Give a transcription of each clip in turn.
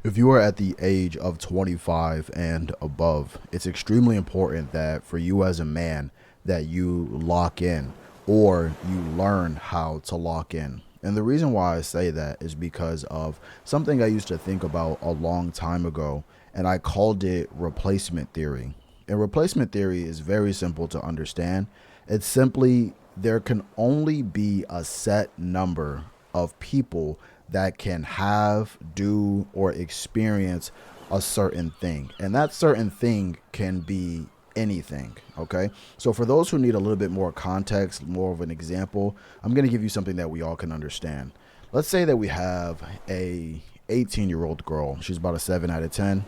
If you are at the age of 25 and above, it's extremely important that for you as a man that you lock in or you learn how to lock in. And the reason why I say that is because of something I used to think about a long time ago, and I called it replacement theory. And replacement theory is very simple to understand. It's simply there can only be a set number of people that can have, do, or experience a certain thing. And that certain thing can be anything. Okay. So, for those who need a little bit more context, more of an example, I'm going to give you something that we all can understand. Let's say that we have a 18-year-old girl. She's about a 7 out of 10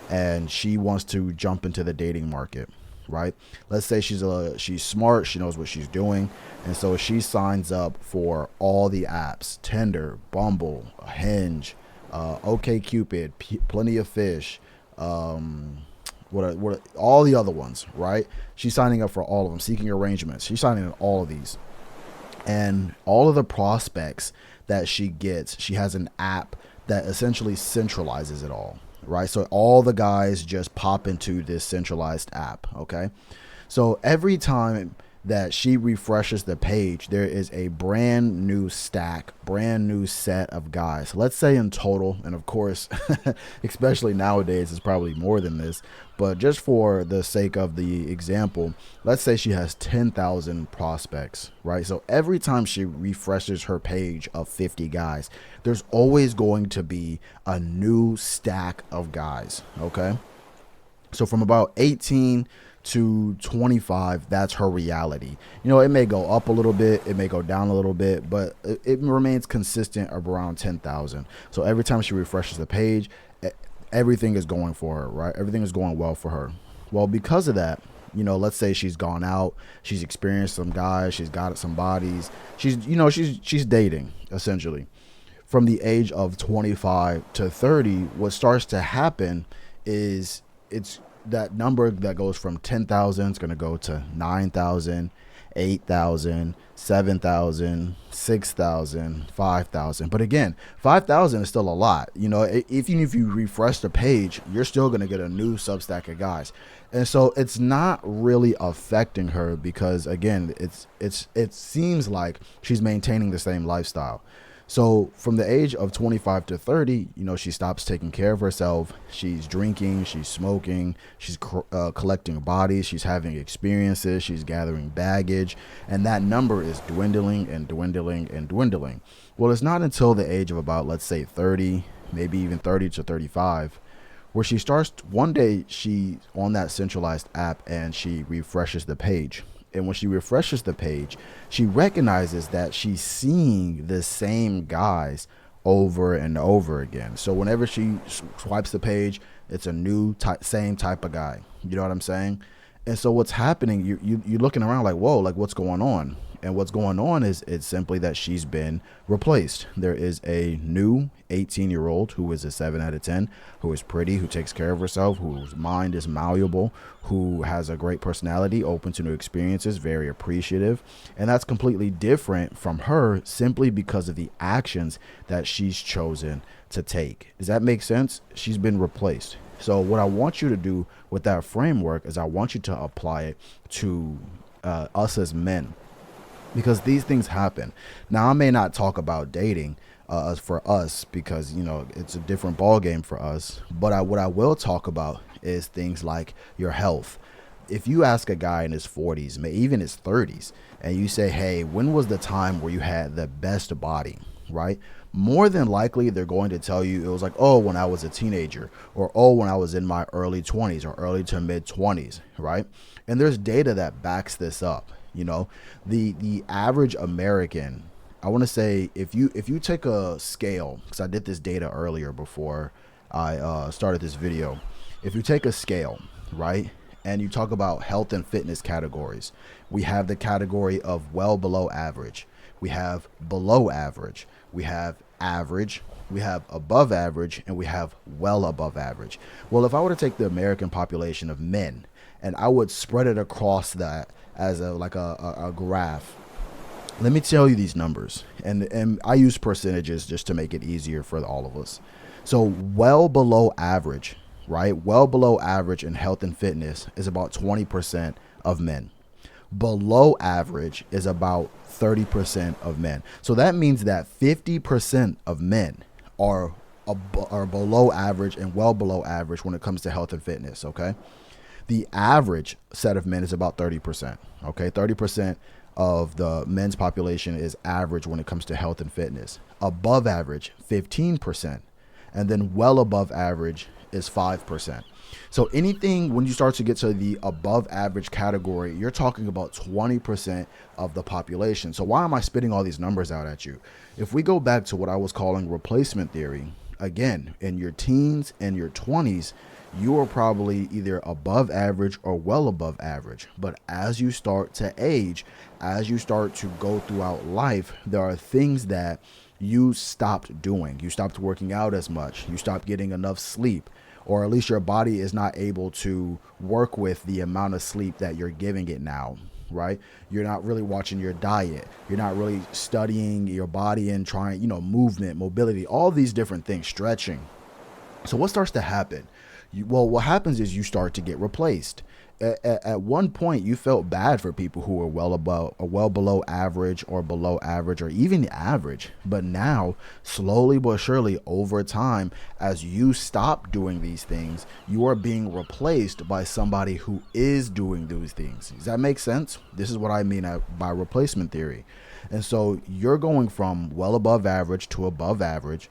and she wants to jump into the dating market, right? Let's say she's smart, she knows what she's doing, and so she signs up for all the apps: Tinder, Bumble, Hinge, OK Cupid, Plenty of Fish, all the other ones, right? She's signing up for all of them, seeking arrangements. She's signing up all of these, and all of the prospects that she gets, she has an app that essentially centralizes it all, right? So all the guys just pop into this centralized app, okay? So every time that she refreshes the page, there is a brand new stack, brand new set of guys. Let's say in total, and of course, especially nowadays, it's probably more than this, but just for the sake of the example, let's say she has 10,000 prospects, right? So every time she refreshes her page of 50 guys, there's always going to be a new stack of guys, okay? So from about 18 to 25, that's her reality. It may go up a little bit, it may go down a little bit, but it remains consistent around 10,000. So every time she refreshes the page, everything is going for her, right? Everything is going well for her. Well, because of that, let's say she's gone out, she's experienced some guys, she's got some bodies, she's dating essentially. From the age of 25 to 30, what starts to happen is it's that number that goes from 10,000 is going to go to 9,000, 8,000, 7,000, 6,000, 5,000. But again, 5,000 is still a lot. Even if you refresh the page, you're still going to get a new substack of guys. And so it's not really affecting her because, again, it seems like she's maintaining the same lifestyle. So from the age of 25 to 30, she stops taking care of herself. She's drinking, she's smoking, she's collecting bodies, she's having experiences, she's gathering baggage, and that number is dwindling and dwindling and dwindling. Well, it's not until the age of about, let's say, 30, maybe even 30 to 35, where she starts, one day she's on that centralized app and she refreshes the page. And when she refreshes the page, she recognizes that she's seeing the same guys over and over again. So whenever she swipes the page, it's a new same type of guy. You know what I'm saying? And so what's happening, you're looking around like, whoa, like what's going on? And what's going on is it's simply that she's been replaced. There is a new 18-year-old who is a 7 out of 10, who is pretty, who takes care of herself, whose mind is malleable, who has a great personality, open to new experiences, very appreciative. And that's completely different from her simply because of the actions that she's chosen to take. Does that make sense? She's been replaced. So what I want you to do with that framework is I want you to apply it to us as men, because these things happen. Now, I may not talk about dating for us because, it's a different ball game for us. But what I will talk about is things like your health. If you ask a guy in his 40s, maybe even his 30s, and you say, hey, when was the time where you had the best body, right? More than likely, they're going to tell you it was like, oh, when I was a teenager, or oh, when I was in my early 20s or early to mid 20s, right? And there's data that backs this up. The average American, I want to say, if you take a scale, because I did this data earlier before I started this video. If you take a scale, right, and you talk about health and fitness categories, we have the category of well below average, we have below average, we have average, we have above average, and we have well above average. Well, if I were to take the American population of men and I would spread it across that as a graph, let me tell you these numbers. And I use percentages just to make it easier for all of us. So well below average, right? Well below average in health and fitness is about 20% of men. Below average is about 30% of men. So that means that 50% of men are are below average and well below average when it comes to health and fitness, okay? The average set of men is about 30%, okay? 30% of the men's population is average when it comes to health and fitness. Above average, 15%. And then well above average is 5%. So anything when you start to get to the above average category, you're talking about 20% of the population. So why am I spitting all these numbers out at you? If we go back to what I was calling replacement theory, again, in your teens and your 20s, you are probably either above average or well above average. But as you start to age, as you start to go throughout life, there are things that you stopped doing. You stopped working out as much. You stopped getting enough sleep, or at least your body is not able to work with the amount of sleep that you're giving it now, right? You're not really watching your diet. You're not really studying your body and trying, movement, mobility, all these different things, stretching. So what starts to happen? What happens is you start to get replaced. At one point, you felt bad for people who were well above or well below average or below average or even average. But now, slowly but surely, over time, as you stop doing these things, you are being replaced by somebody who is doing those things. Does that make sense? This is what I mean by replacement theory. And so you're going from well above average to above average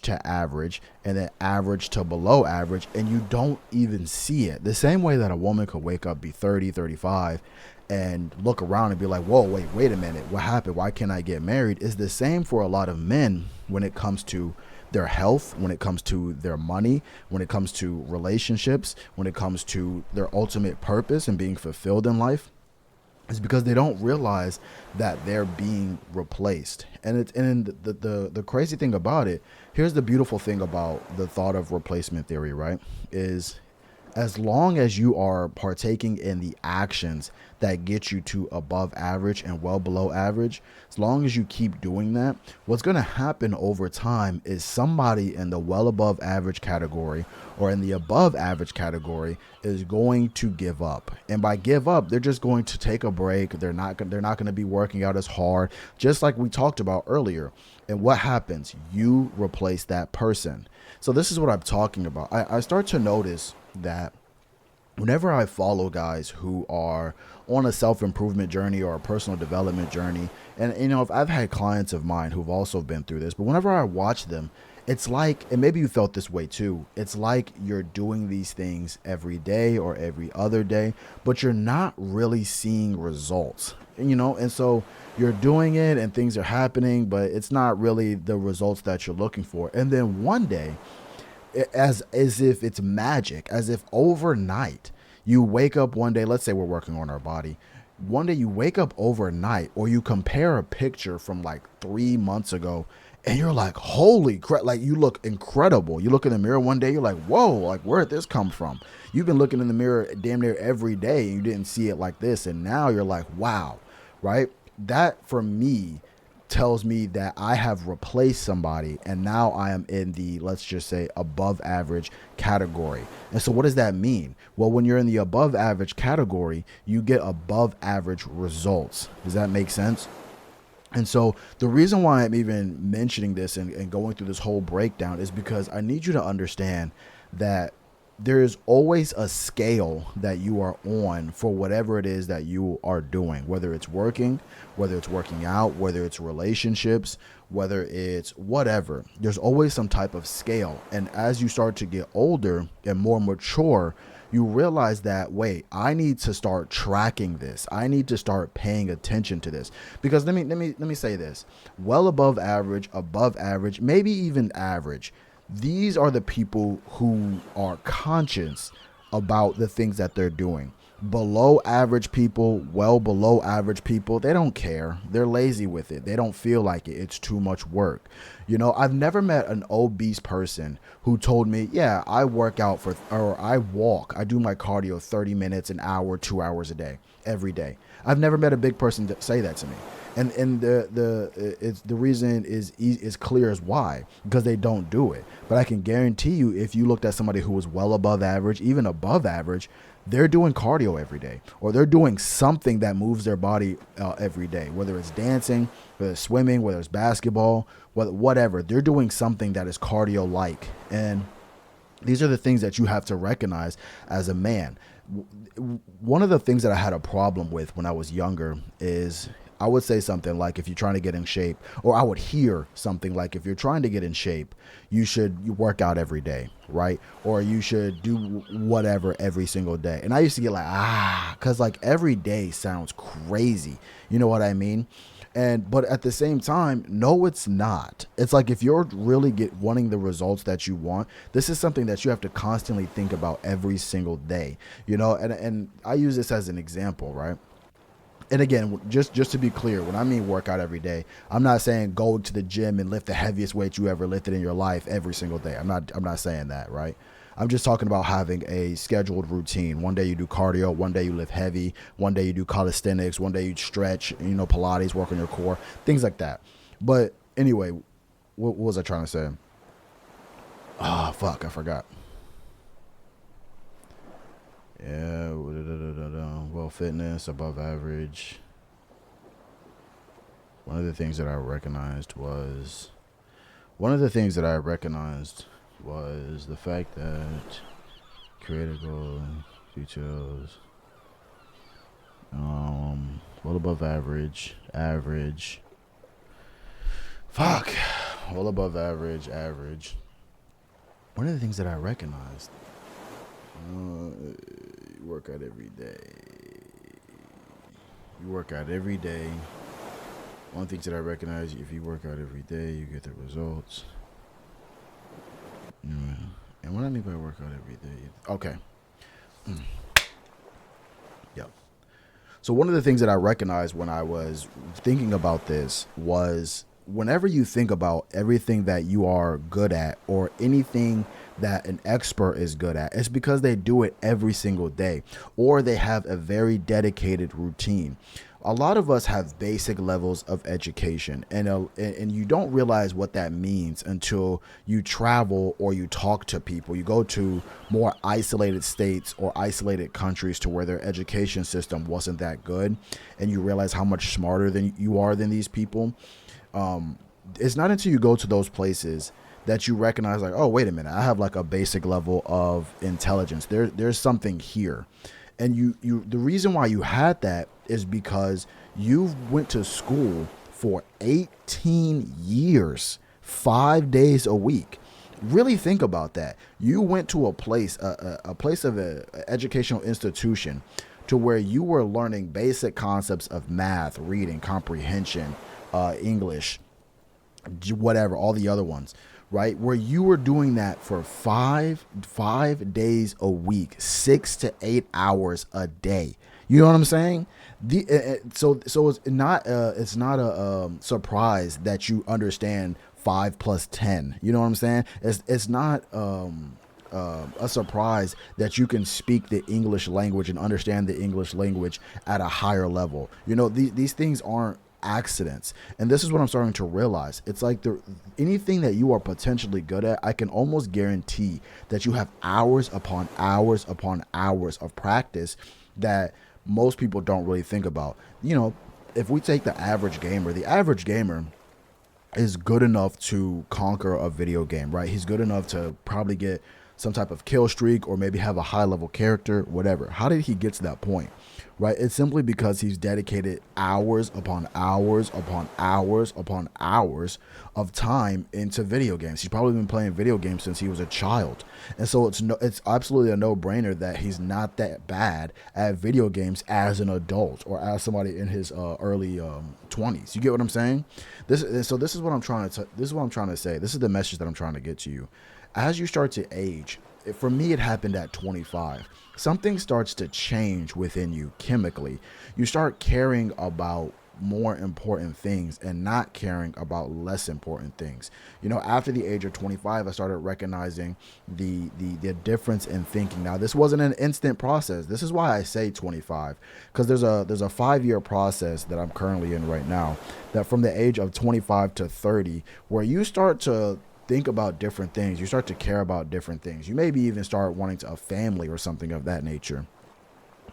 to average, and then average to below average, and you don't even see it. The same way that a woman could wake up, be 30, 35, and look around and be like, whoa, wait a minute, what happened? Why can't I get married? Is the same for a lot of men when it comes to their health, when it comes to their money, when it comes to relationships, when it comes to their ultimate purpose and being fulfilled in life. Is because they don't realize that they're being replaced. And the crazy thing about it, here's the beautiful thing about the thought of replacement theory, right? Is as long as you are partaking in the actions that get you to above average and well below average, as long as you keep doing that, what's going to happen over time is somebody in the well above average category or in the above average category is going to give up. And by give up, they're just going to take a break. They're not going to be working out as hard, just like we talked about earlier. And what happens? You replace that person. So this is what I'm talking about. I start to notice that whenever I follow guys who are on a self-improvement journey or a personal development journey, and I've had clients of mine who've also been through this, but whenever I watch them, it's like, and maybe you felt this way too, it's like you're doing these things every day or every other day, but you're not really seeing results, and so you're doing it and things are happening, but it's not really the results that you're looking for. And then one day, as if it's magic, as if overnight you wake up one day, let's say we're working on our body, one day you wake up overnight, or you compare a picture from like 3 months ago and you're like, holy crap, like you look incredible. You look in the mirror one day, you're like, whoa, like where did this come from? You've been looking in the mirror damn near every day and you didn't see it like this, and now you're like, wow, right? That for me tells me that I have replaced somebody, and now I am in the, let's just say, above average category. And so what does that mean? Well, when you're in the above average category, you get above average results. Does that make sense? And so the reason why I'm even mentioning this and going through this whole breakdown is because I need you to understand that there is always a scale that you are on for whatever it is that you are doing, whether it's working, whether it's working out, whether it's relationships, whether it's whatever. There's always some type of scale. And as you start to get older and more mature, you realize that, wait, I need to start tracking this. I need to start paying attention to this. Because let me say this. Well above average, maybe even average. These are the people who are conscious about the things that they're doing. Below average people, well below average people, they don't care. They're lazy with it. They don't feel like it. It's too much work. I've never met an obese person who told me, yeah, I work out or I walk. I do my cardio 30 minutes, an hour, 2 hours a day, every day. I've never met a big person say that to me. And the reason is clear as why, because they don't do it. But I can guarantee you, if you looked at somebody who was well above average, even above average, they're doing cardio every day, or they're doing something that moves their body every day, whether it's dancing, whether it's swimming, whether it's basketball, whatever. They're doing something that is cardio like. And these are the things that you have to recognize as a man. One of the things that I had a problem with when I was younger is I would say something like, if you're trying to get in shape, or I would hear something like, if you're trying to get in shape, you work out every day, right? Or you should do whatever every single day. And I used to get like, because like every day sounds crazy. You know what I mean? But at the same time, no, it's not. It's like, if you're really wanting the results that you want, this is something that you have to constantly think about every single day, you know? And I use this as an example, right? And again, just to be clear, when I mean workout every day, I'm not saying go to the gym and lift the heaviest weight you ever lifted in your life every single day. I'm not saying that, right? I'm just talking about having a scheduled routine. One day you do cardio, one day you lift heavy, one day you do calisthenics, one day you stretch, Pilates, work on your core, things like that. But anyway, what was I trying to say? Oh, fuck, I forgot. Yeah, well, fitness, above average. One of the things that I recognized was the fact that critical details, well above average, fuck, well above average. One of the things that I recognized, you work out every day. One thing that I recognize, if you work out every day, you get the results. And what I mean by work out every day, okay. Yep. So one of the things that I recognized when I was thinking about this was, whenever you think about everything that you are good at, or anything that an expert is good at, it's because they do it every single day, or they have a very dedicated routine. A lot of us have basic levels of education, and you don't realize what that means until you travel or you talk to people. You go to more isolated states or isolated countries to where their education system wasn't that good, and you realize how much smarter than you are than these people. It's not until you go to those places that you recognize, like, oh, wait a minute, I have like a basic level of intelligence. There's something here. And the reason why you had that is because you went to school for 18 years, 5 days a week. Really think about that. You went to a place of an educational institution to where you were learning basic concepts of math, reading, comprehension, English, whatever, all the other ones, right? Where you were doing that for five days a week, 6 to 8 hours a day. You know what I'm saying? So it's not a surprise that you understand 5 plus 10. You know what I'm saying? It's not a surprise that you can speak the English language and understand the English language at a higher level. These things aren't accidents. And this is what I'm starting to realize. It's like anything that you are potentially good at, I can almost guarantee that you have hours upon hours upon hours of practice that most people don't really think about. If we take the average gamer is good enough to conquer a video game, right? He's good enough to probably get some type of kill streak, or maybe have a high level character, whatever. How did he get to that point? Right? It's simply because he's dedicated hours upon hours upon hours upon hours of time into video games. He's probably been playing video games since he was a child. And so it's absolutely a no-brainer that he's not that bad at video games as an adult, or as somebody in his early 20s. You get what I'm saying? This is what I'm trying to say. This is the message that I'm trying to get to you. As you start to age, for me, it happened at 25. Something starts to change within you chemically. You start caring about more important things and not caring about less important things. You know, after the age of 25, I started recognizing the difference in thinking. Now, this wasn't an instant process. This is why I say 25, because there's a 5-year process that I'm currently in right now, that from the age of 25 to 30, where you start to think about different things. You start to care about different things. You maybe even start wanting to a family or something of that nature.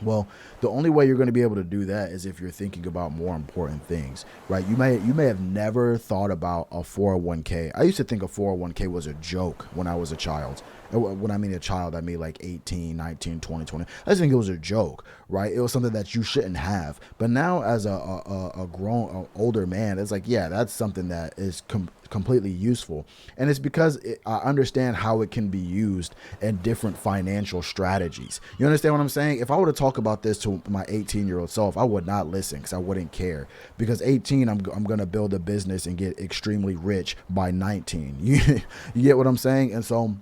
Well, the only way you're going to be able to do that is if you're thinking about more important things, right? You may have never thought about a 401k. I used to think a 401k was a joke when I was a child. And when I mean a child, I mean like 18, 19, 20, 20. I just think it was a joke, right? It was something that you shouldn't have. But now as a grown, older man, it's like, yeah, that's something that is completely useful. And it's because I understand how it can be used in different financial strategies. You understand what I'm saying? If I were to talk about this to my 18-year-old self, I would not listen, because I wouldn't care. Because 18, I'm going to build a business and get extremely rich by 19. You get what I'm saying? And so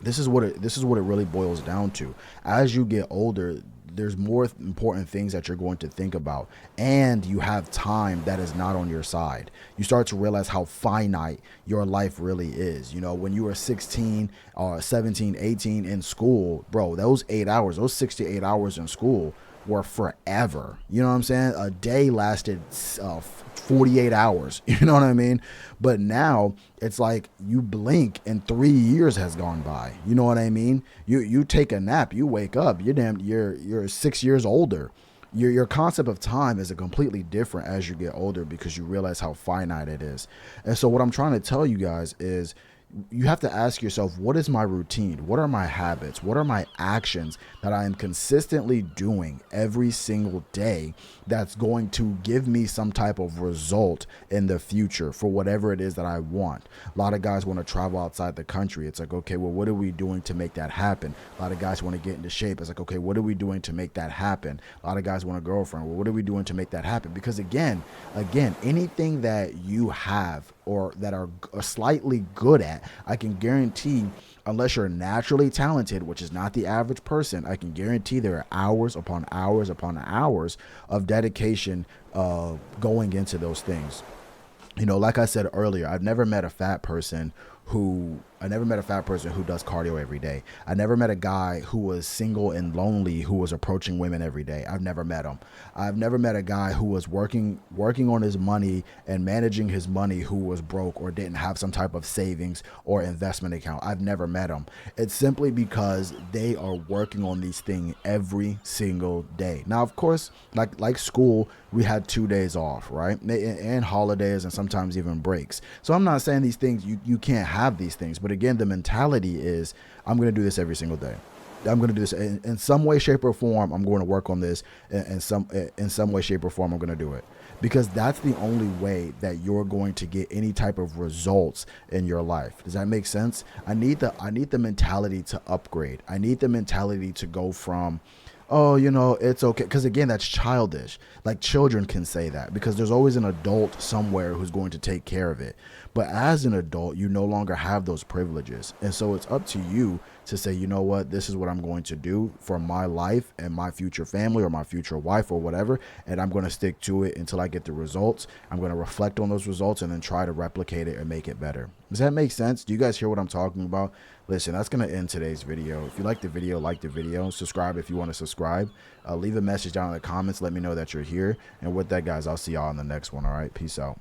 this is what it really boils down to. As you get older, there's more important things that you're going to think about, and you have time that is not on your side. You start to realize how finite your life really is. You know, when you were 16 or 17, 18 in school, bro, those 8 hours, those 68 hours in school were forever. You know what I'm saying? A day lasted 48 hours. You know what I mean? But now it's like you blink and 3 years has gone by. You know what I mean? You take a nap, you wake up, you're 6 years older. Your concept of time is a completely different as you get older, because you realize how finite it is. And so what I'm trying to tell you guys is, you have to ask yourself, what is my routine? What are my habits? What are my actions that I am consistently doing every single day that's going to give me some type of result in the future for whatever it is that I want? A lot of guys want to travel outside the country. It's like, okay, well, what are we doing to make that happen? A lot of guys want to get into shape. It's like, okay, what are we doing to make that happen? A lot of guys want a girlfriend. Well, what are we doing to make that happen? Because again, anything that you have or that are slightly good at, I can guarantee, unless you're naturally talented, which is not the average person, I can guarantee there are hours upon hours upon hours of dedication going into those things. You know, like I said earlier, I've never met a fat person who does cardio every day. I never met a guy who was single and lonely who was approaching women every day. I've never met him. I've never met a guy who was working on his money and managing his money who was broke or didn't have some type of savings or investment account. I've never met him. It's simply because they are working on these things every single day. Now, of course, like school, we had 2 days off, right? And holidays and sometimes even breaks. So I'm not saying these things, you can't have these things. But again, the mentality is, I'm going to do this every single day. I'm going to do this in some way, shape, or form. I'm going to work on this in some way, shape, or form. I'm going to do it, because that's the only way that you're going to get any type of results in your life. Does that make sense? I need the mentality to upgrade. I need the mentality to go from, oh, you know, it's okay. Because again, that's childish. Like, children can say that because there's always an adult somewhere who's going to take care of it. But as an adult, you no longer have those privileges. And so it's up to you to say, you know what, this is what I'm going to do for my life and my future family or my future wife or whatever. And I'm going to stick to it until I get the results. I'm going to reflect on those results and then try to replicate it and make it better. Does that make sense? Do you guys hear what I'm talking about? Listen, that's going to end today's video. If you like the video, subscribe if you want to subscribe. Leave a message down in the comments. Let me know that you're here. And with that, guys, I'll see y'all in the next one. All right. Peace out.